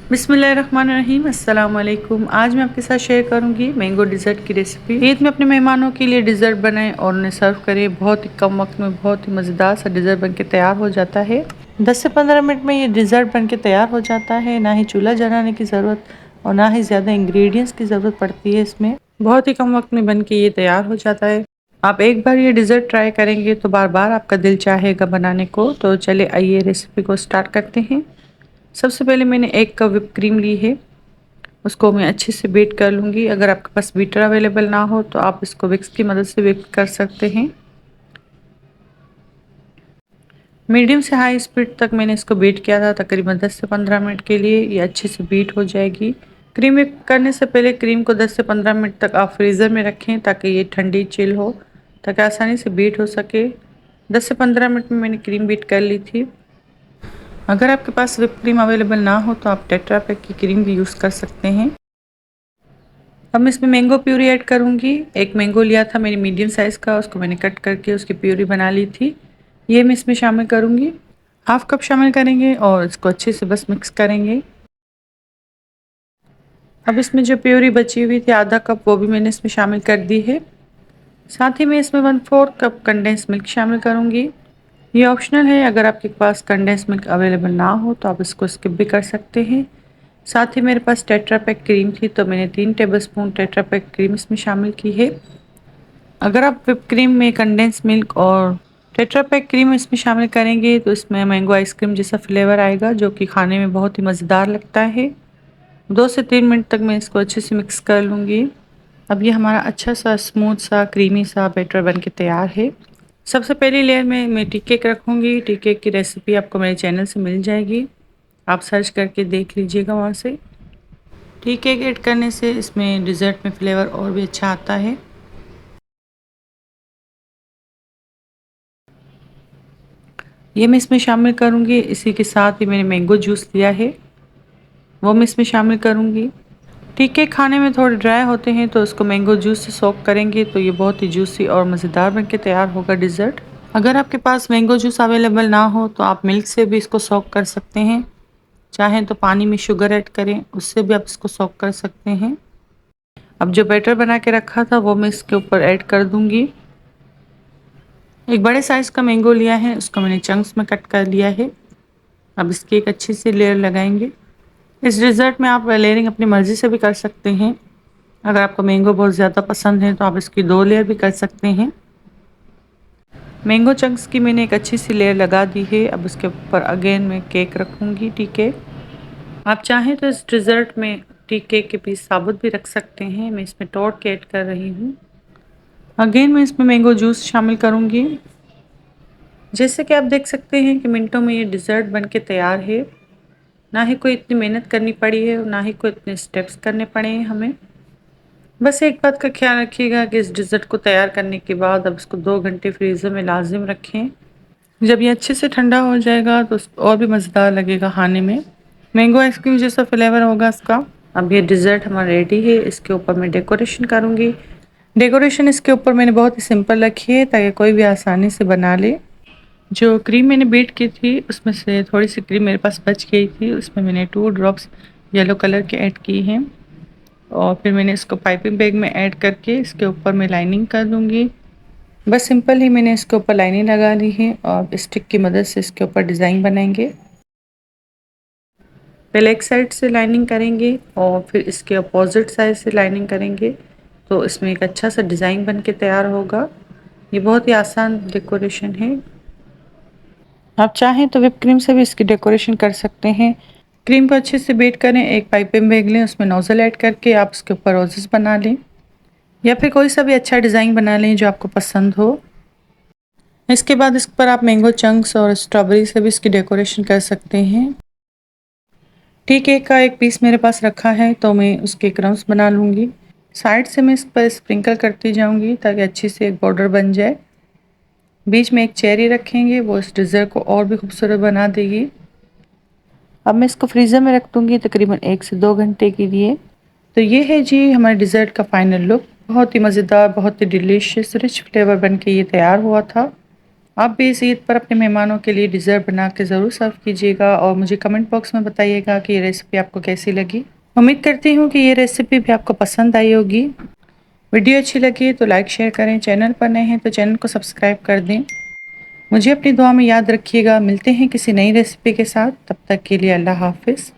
बिस्मिल्लाहिर्रहमानिर्रहीम अस्सलाम वालेकुम। आज मैं आपके साथ शेयर करूंगी मैंगो डिज़र्ट की रेसिपी। ईद में अपने मेहमानों के लिए डिज़र्ट बनाएं और उन्हें सर्व करें। बहुत ही कम वक्त में बहुत ही मज़ेदार सा डिज़र्ट बनके तैयार हो जाता है। 10 से 15 मिनट में ये डिज़र्ट बनके तैयार हो जाता है। ना ही चूल्हा जलाने की ज़रूरत और ना ही ज़्यादा इंग्रेडिएंट्स की ज़रूरत पड़ती है इसमें। बहुत ही कम वक्त में बन के ये तैयार हो जाता है। आप एक बार ये डिज़र्ट ट्राई करेंगे तो बार बार आपका दिल चाहेगा बनाने को। तो चले आइए रेसिपी को स्टार्ट करते हैं। सबसे पहले मैंने 1 कप व्हिप क्रीम ली है। उसको मैं अच्छे से बीट कर लूँगी। अगर आपके पास बीटर अवेलेबल ना हो तो आप इसको विक्स की मदद से बीट कर सकते हैं। मीडियम से हाई स्पीड तक मैंने इसको बीट किया था तकरीबन 10 से 15 मिनट के लिए। ये अच्छे से बीट हो जाएगी। क्रीम बीट करने से पहले क्रीम को 10 से 15 मिनट तक आप फ्रीज़र में रखें ताकि ये ठंडी चिल हो, ताकि आसानी से बीट हो सके। 10 से 15 मिनट में मैंने क्रीम बीट कर ली थी। अगर आपके पास व्हिप क्रीम अवेलेबल ना हो तो आप टेट्रा पैक की क्रीम भी यूज़ कर सकते हैं। अब मैं इसमें मैंगो प्यूरी ऐड करूँगी। 1 मैंगो लिया था मैंने मीडियम साइज़ का, उसको मैंने कट करके उसकी प्यूरी बना ली थी। ये मैं इसमें शामिल करूँगी। हाफ कप शामिल करेंगे और इसको अच्छे से बस मिक्स करेंगे। अब इसमें जो प्यूरी बची हुई थी आधा कप, वो भी मैंने इसमें शामिल कर दी है। साथ ही मैं इसमें 1/4 कप कंडेंस मिल्क शामिल करूँगी। ये ऑप्शनल है, अगर आपके पास कंडेंस मिल्क अवेलेबल ना हो तो आप इसको स्किप भी कर सकते हैं। साथ ही मेरे पास टेट्रा पैक क्रीम थी तो मैंने 3 टेबलस्पून टेट्रा पैक क्रीम इसमें शामिल की है। अगर आप व्हिप क्रीम में कंडेंस मिल्क और टेट्रा पैक क्रीम इसमें शामिल करेंगे तो इसमें मैंगो आइसक्रीम जैसा फ्लेवर आएगा, जो कि खाने में बहुत ही मज़ेदार लगता है। 2 से 3 मिनट तक मैं इसको अच्छे से मिक्स कर लूँगी। अब ये हमारा अच्छा सा स्मूथ सा क्रीमी सा बैटर बन के तैयार है। सबसे पहली लेयर में मैं टी केक रखूँगी। टी केक की रेसिपी आपको मेरे चैनल से मिल जाएगी, आप सर्च करके देख लीजिएगा वहाँ से। टी केक ऐड करने से इसमें डिज़र्ट में फ्लेवर और भी अच्छा आता है। ये मैं इसमें शामिल करूँगी। इसी के साथ ही मैंने मैंगो जूस लिया है, वो मैं इसमें शामिल करूँगी। टी केक खाने में थोड़े ड्राई होते हैं तो इसको मैंगो जूस से सोक करेंगे तो ये बहुत ही जूसी और मज़ेदार बनके तैयार होगा डिज़र्ट। अगर आपके पास मैंगो जूस अवेलेबल ना हो तो आप मिल्क से भी इसको सोक कर सकते हैं। चाहें तो पानी में शुगर ऐड करें, उससे भी आप इसको सोक कर सकते हैं। अब जो बैटर बना के रखा था वो मैं इसके ऊपर ऐड कर दूँगी। एक बड़े साइज़ का मैंगो लिया है, उसको मैंने चंक्स में कट कर लिया है। अब इसकी एक अच्छी सी लेयर लगाएंगे। इस डिज़र्ट में आप लेयरिंग अपनी मर्ज़ी से भी कर सकते हैं। अगर आपको मैंगो बहुत ज़्यादा पसंद है तो आप इसकी 2 लेयर भी कर सकते हैं। मैंगो चंक्स की मैंने एक अच्छी सी लेयर लगा दी है। अब उसके ऊपर अगेन मैं केक रखूँगी, टी केक। आप चाहें तो इस डिज़र्ट में टी केक के पीस साबुत भी रख सकते हैं। मैं इसमें तोड़ के ऐड कर रही हूँ। अगेन मैं इसमें मैंगो जूस शामिल करूँगी। जैसे कि आप देख सकते हैं कि मिनटों में ये डिज़र्ट बन के तैयार है। ना ही कोई इतनी मेहनत करनी पड़ी है और ना ही कोई इतने स्टेप्स करने पड़े हैं हमें। बस एक बात का ख्याल रखिएगा कि इस डिज़र्ट को तैयार करने के बाद अब इसको 2 घंटे फ्रीज़र में लाज़िम रखें। जब ये अच्छे से ठंडा हो जाएगा तो और भी मज़ेदार लगेगा खाने में। मैंगो आइसक्रीम जैसा फ्लेवर होगा इसका। अब ये डिज़र्ट हमारा रेडी है। इसके ऊपर मैं डेकोरेशन करूँगी। डेकोरेशन इसके ऊपर मैंने बहुत ही सिंपल रखी है ताकि कोई भी आसानी से बना ले। जो क्रीम मैंने बीट की थी उसमें से थोड़ी सी क्रीम मेरे पास बच गई थी, उसमें मैंने 2 ड्रॉप्स येलो कलर के ऐड की हैं और फिर मैंने इसको पाइपिंग बैग में ऐड करके इसके ऊपर मैं लाइनिंग कर दूँगी। बस सिंपल ही मैंने इसके ऊपर लाइनिंग लगा ली है और स्टिक की मदद से इसके ऊपर डिज़ाइन बनाएंगे। पहले एक साइड से लाइनिंग करेंगे और फिर इसके अपोजिट साइड से लाइनिंग करेंगे तो इसमें एक अच्छा सा डिज़ाइन बन के तैयार होगा। ये बहुत ही आसान डेकोरेशन है। आप चाहें तो व्हिप क्रीम से भी इसकी डेकोरेशन कर सकते हैं। क्रीम को अच्छे से बीट करें, एक पाइपिंग बैग लें, उसमें नोज़ल ऐड करके आप उसके ऊपर रोजेस बना लें या फिर कोई सा भी अच्छा डिज़ाइन बना लें जो आपको पसंद हो। इसके बाद इस पर आप मैंगो चंक्स और स्ट्रॉबेरी से भी इसकी डेकोरेशन कर सकते हैं। टी केक का एक पीस मेरे पास रखा है तो मैं उसके क्रम्स बना लूँगी। साइड से मैं इस पर स्प्रिंकल करती जाऊँगी ताकि अच्छी से एक बॉर्डर बन जाए। बीच में एक चेरी रखेंगे, वो इस डिज़र्ट को और भी खूबसूरत बना देगी। अब मैं इसको फ्रीज़र में रख दूँगी तकरीबन 1 से 2 घंटे के लिए। तो ये है जी हमारे डिज़र्ट का फाइनल लुक। बहुत ही मज़ेदार, बहुत ही डिलीशियस, रिच फ्लेवर बन के ये तैयार हुआ था। आप भी इस ईद पर अपने मेहमानों के लिए डिज़र्ट बना के ज़रूर सर्व कीजिएगा और मुझे कमेंट बॉक्स में बताइएगा कि ये रेसिपी आपको कैसी लगी। उम्मीद करती हूँ कि ये रेसिपी भी आपको पसंद आई होगी। वीडियो अच्छी लगी तो लाइक शेयर करें, चैनल पर नए हैं तो चैनल को सब्सक्राइब कर दें। मुझे अपनी दुआ में याद रखिएगा। मिलते हैं किसी नई रेसिपी के साथ, तब तक के लिए अल्लाह हाफ़िज़।